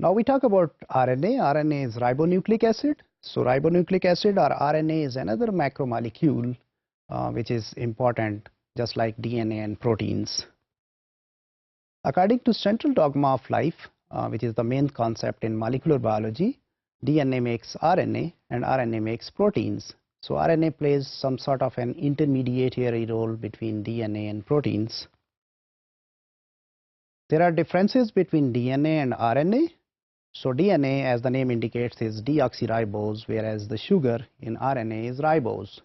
Now we talk about RNA. RNA is ribonucleic acid. So ribonucleic acid or RNA is another macromolecule which is important just like DNA and proteins. According to central dogma of life, which is the main concept in molecular biology, DNA makes RNA and RNA makes proteins. So RNA plays some sort of an intermediary role between DNA and proteins. There are differences between DNA and RNA. So DNA, as the name indicates, is deoxyribose, whereas the sugar in RNA is ribose.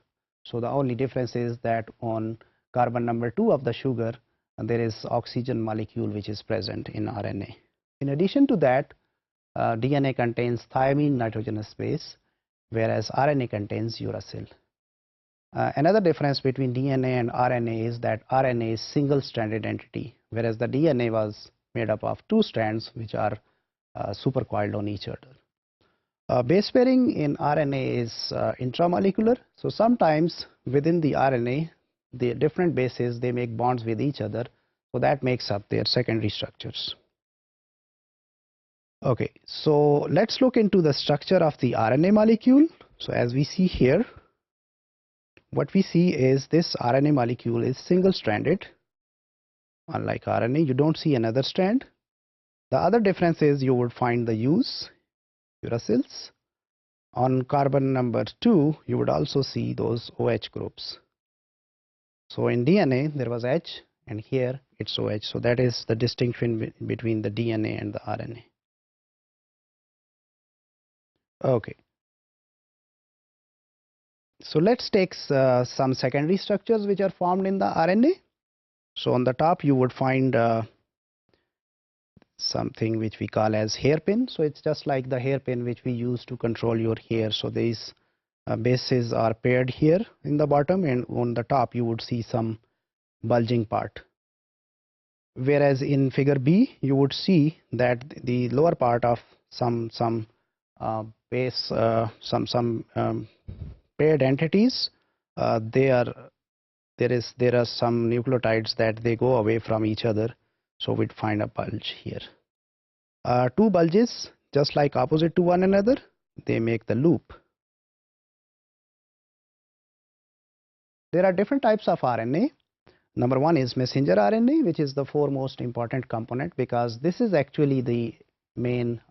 So the only difference is that on carbon number 2 of the sugar, there is oxygen molecule which is present in RNA. In addition to that, DNA contains thiamine nitrogenous base, whereas RNA contains uracil. Another difference between DNA and RNA is that RNA is single-stranded entity, whereas the DNA was made up of two strands which are supercoiled on each other. Base pairing in RNA is intramolecular. So sometimes within the RNA, the different bases, they make bonds with each other. So that makes up their secondary structures. Okay, so let's look into the structure of the RNA molecule. So as we see here, what we see is this RNA molecule is single-stranded. Unlike RNA, you don't see another strand. The other difference is you would find the U's, uracils. On carbon number 2, you would also see those OH groups. So in DNA, there was H, and here it's OH. So that is the distinction between the DNA and the RNA. Okay. So let's take some secondary structures which are formed in the RNA. So on the top, you would find something which we call as hairpin. So it's just like the hairpin which we use to control your hair. So these bases are paired here in the bottom, and on the top you would see some bulging part. Whereas in figure B, you would see that the lower part of some base, paired entities, there are some nucleotides that they go away from each other. So we'd find a bulge here. Two bulges, just like opposite to one another, they make the loop. There are different types of RNA. Number one is messenger RNA, which is the foremost important component because this is actually the main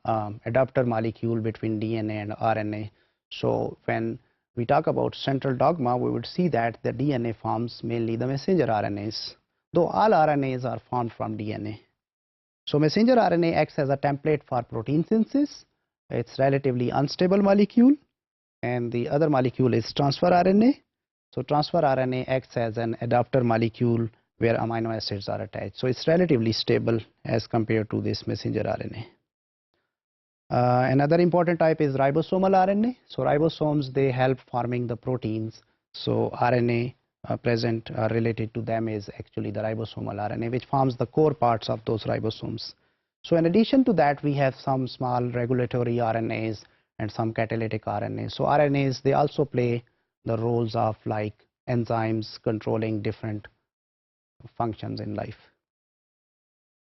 adapter molecule between DNA and RNA. So when we talk about central dogma, we would see that the DNA forms mainly the messenger RNAs, though all RNAs are formed from DNA. So messenger RNA acts as a template for protein synthesis. It's relatively unstable molecule, and the other molecule is transfer RNA. So transfer RNA acts as an adapter molecule where amino acids are attached. So it's relatively stable as compared to this messenger RNA. Another important type is ribosomal RNA. So ribosomes, they help forming the proteins. So RNA present related to them is actually the ribosomal RNA, which forms the core parts of those ribosomes. So in addition to that, we have some small regulatory RNAs and some catalytic RNAs. So RNAs, they also play the roles of like enzymes controlling different functions in life.